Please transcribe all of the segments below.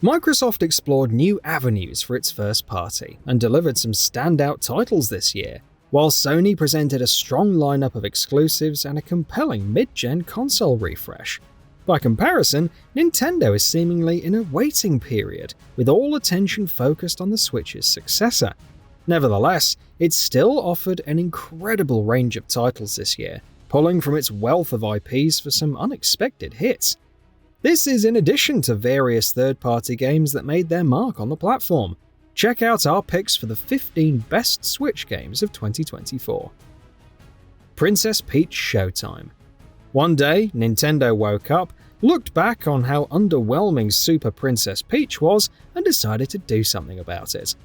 Microsoft explored new avenues for its first party and delivered some standout titles this year, while Sony presented a strong lineup of exclusives and a compelling mid-gen console refresh. By comparison, Nintendo is seemingly in a waiting period, with all attention focused on the Switch's successor. Nevertheless, it still offered an incredible range of titles this year, pulling from its wealth of IPs for some unexpected hits. This is in addition to various third-party games that made their mark on the platform. Check out our picks for the 15 best Switch games of 2024. Princess Peach Showtime. One day, Nintendo woke up, looked back on how underwhelming Super Princess Peach was, and decided to do something about it.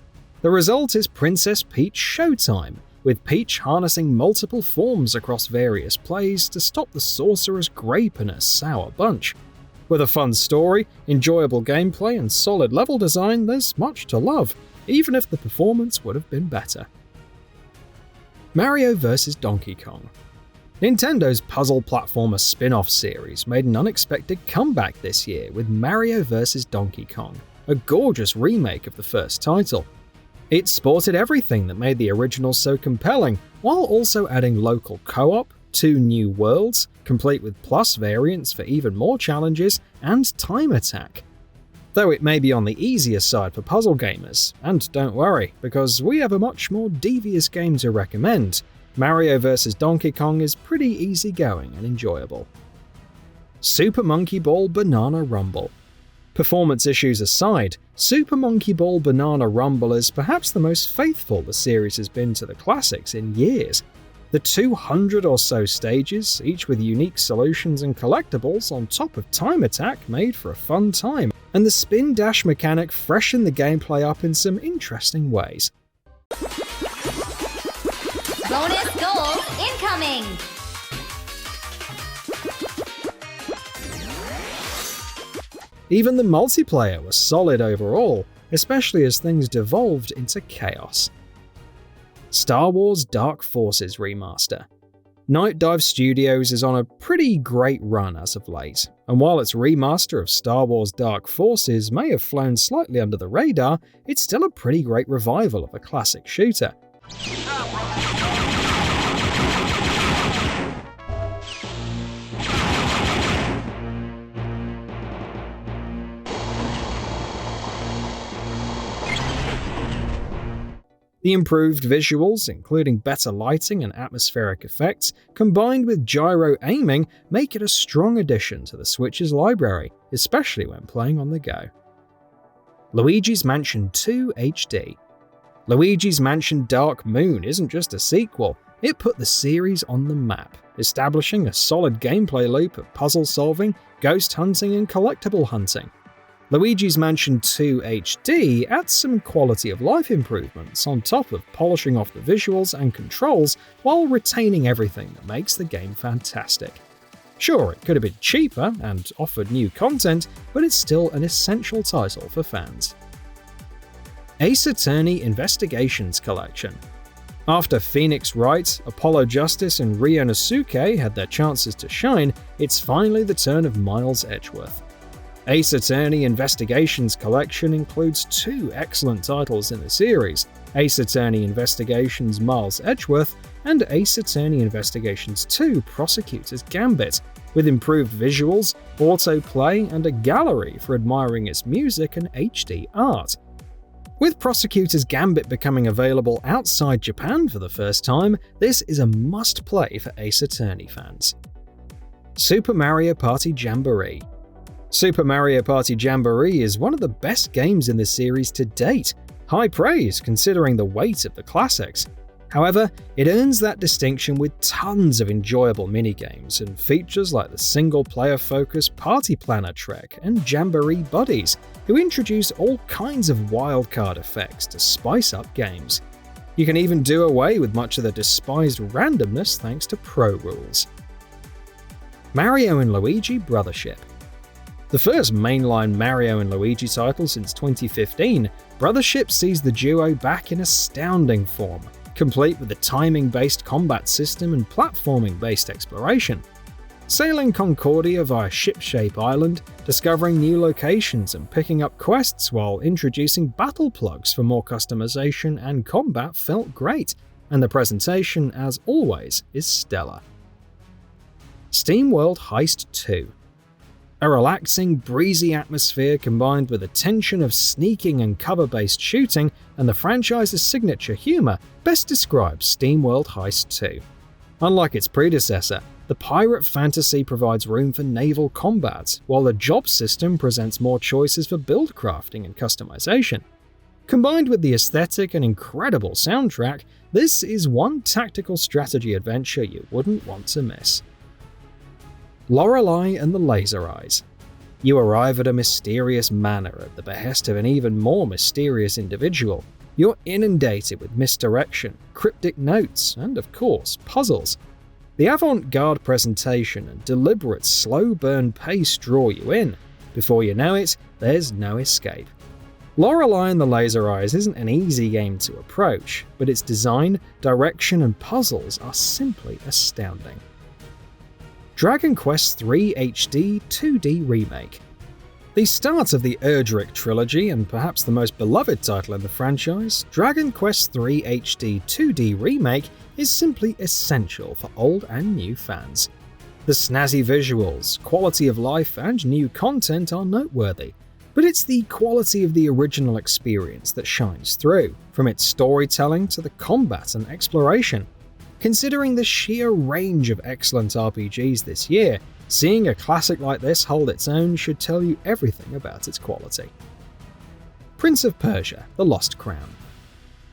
The result is Princess Peach Showtime, with Peach harnessing multiple forms across various plays to stop the sorcerer's grape and a sour bunch. With a fun story, enjoyable gameplay, and solid level design, there's much to love, even if the performance would have been better. Mario vs. Donkey Kong. Nintendo's puzzle platformer spin-off series made an unexpected comeback this year with Mario vs. Donkey Kong, a gorgeous remake of the first title. It sported everything that made the original so compelling, while also adding local co-op, 2 new worlds, complete with plus variants for even more challenges, and time attack. Though it may be on the easier side for puzzle gamers, and don't worry, because we have a much more devious game to recommend, Mario vs. Donkey Kong is pretty easygoing and enjoyable. Super Monkey Ball Banana Rumble. Performance issues aside, Super Monkey Ball Banana Rumble is perhaps the most faithful the series has been to the classics in years. The 200 or so stages, each with unique solutions and collectibles on top of time attack, made for a fun time, and the spin dash mechanic freshened the gameplay up in some interesting ways. Bonus goals incoming! Even the multiplayer was solid overall, especially as things devolved into chaos. Star Wars Dark Forces Remaster. Night Dive Studios is on a pretty great run as of late, and while its remaster of Star Wars Dark Forces may have flown slightly under the radar, it's still a pretty great revival of a classic shooter. The improved visuals, including better lighting and atmospheric effects, combined with gyro aiming, make it a strong addition to the Switch's library, especially when playing on the go. Luigi's Mansion 2 HD. Luigi's Mansion Dark Moon isn't just a sequel, it put the series on the map, establishing a solid gameplay loop of puzzle solving, ghost hunting, and collectible hunting. Luigi's Mansion 2 HD adds some quality of life improvements on top of polishing off the visuals and controls while retaining everything that makes the game fantastic. Sure, it could have been cheaper and offered new content, but it's still an essential title for fans. Ace Attorney Investigations Collection. After Phoenix Wright, Apollo Justice, and Ryonosuke had their chances to shine, it's finally the turn of Miles Edgeworth. Ace Attorney Investigations Collection includes 2 excellent titles in the series, Ace Attorney Investigations Miles Edgeworth and Ace Attorney Investigations 2 Prosecutor's Gambit, with improved visuals, autoplay, and a gallery for admiring its music and HD art. With Prosecutor's Gambit becoming available outside Japan for the first time, this is a must-play for Ace Attorney fans. Super Mario Party Jamboree. Super Mario Party Jamboree is one of the best games in the series to date, high praise considering the weight of the classics. However, it earns that distinction with tons of enjoyable minigames and features like the single-player-focused Party Planner Trek and Jamboree Buddies, who introduce all kinds of wildcard effects to spice up games. You can even do away with much of the despised randomness thanks to Pro Rules. Mario & Luigi Brothership. The first mainline Mario & Luigi title since 2015, Brothership sees the duo back in astounding form, complete with a timing-based combat system and platforming-based exploration. Sailing Concordia via Shipshape Island, discovering new locations and picking up quests while introducing battle plugs for more customization and combat felt great, and the presentation, as always, is stellar. SteamWorld Heist 2. A relaxing, breezy atmosphere combined with the tension of sneaking and cover-based shooting and the franchise's signature humor best describes SteamWorld Heist 2. Unlike its predecessor, the pirate fantasy provides room for naval combat, while the job system presents more choices for build crafting and customization. Combined with the aesthetic and incredible soundtrack, this is one tactical strategy adventure you wouldn't want to miss. Lorelei and the Laser Eyes. You arrive at a mysterious manor at the behest of an even more mysterious individual. You're inundated with misdirection, cryptic notes, and of course, puzzles. The avant-garde presentation and deliberate slow burn pace draw you in. Before you know it, there's no escape. Lorelei and the Laser Eyes isn't an easy game to approach, but its design, direction, and puzzles are simply astounding. Dragon Quest III HD 2D Remake. The start of the Erdrick trilogy and perhaps the most beloved title in the franchise, Dragon Quest III HD 2D Remake is simply essential for old and new fans. The snazzy visuals, quality of life, and new content are noteworthy, but it's the quality of the original experience that shines through, from its storytelling to the combat and exploration. Considering the sheer range of excellent RPGs this year, seeing a classic like this hold its own should tell you everything about its quality. Prince of Persia: The Lost Crown.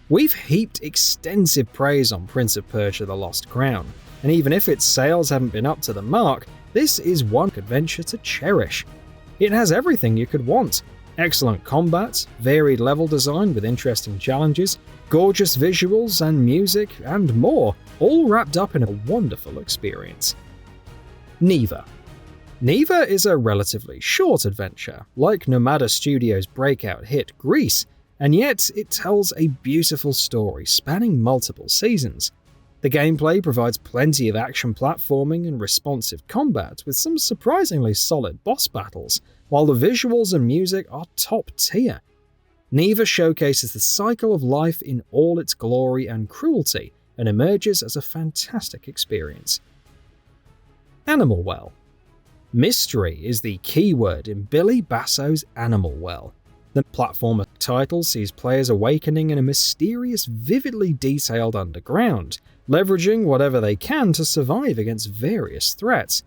We've heaped extensive praise on Prince of Persia: The Lost Crown, and even if its sales haven't been up to the mark, this is one adventure to cherish. It has everything you could want: excellent combat, varied level design with interesting challenges, gorgeous visuals and music, and more, all wrapped up in a wonderful experience. Neva. Neva is a relatively short adventure, like Nomada Studios' breakout hit Grease, and yet it tells a beautiful story spanning multiple seasons. The gameplay provides plenty of action platforming and responsive combat with some surprisingly solid boss battles, while the visuals and music are top tier. Neva showcases the cycle of life in all its glory and cruelty, and emerges as a fantastic experience. Animal Well. Mystery is the keyword in Billy Basso's Animal Well. The platformer title sees players awakening in a mysterious, vividly detailed underground, leveraging whatever they can to survive against various threats.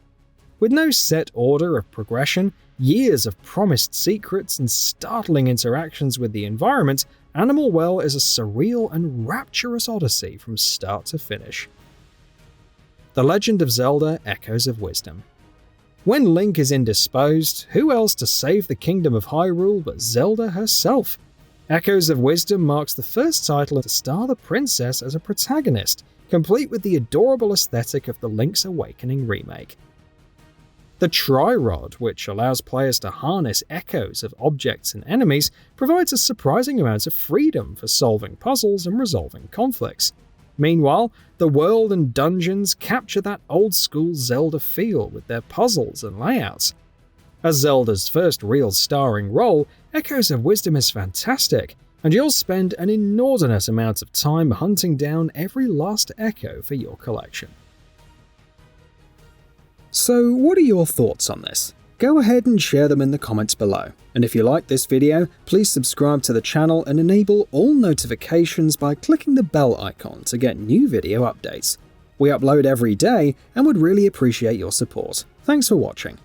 With no set order of progression, years of promised secrets, and startling interactions with the environment, Animal Well is a surreal and rapturous odyssey from start to finish. The Legend of Zelda: Echoes of Wisdom. When Link is indisposed, who else to save the Kingdom of Hyrule but Zelda herself? Echoes of Wisdom marks the first title to star the princess as a protagonist, complete with the adorable aesthetic of the Link's Awakening remake. The Tri-Rod, which allows players to harness echoes of objects and enemies, provides a surprising amount of freedom for solving puzzles and resolving conflicts. Meanwhile, the world and dungeons capture that old-school Zelda feel with their puzzles and layouts. As Zelda's first real starring role, Echoes of Wisdom is fantastic, and you'll spend an inordinate amount of time hunting down every last echo for your collection. So, what are your thoughts on this? Go ahead and share them in the comments below. And if you like this video, please subscribe to the channel and enable all notifications by clicking the bell icon to get new video updates. We upload every day and would really appreciate your support. Thanks for watching.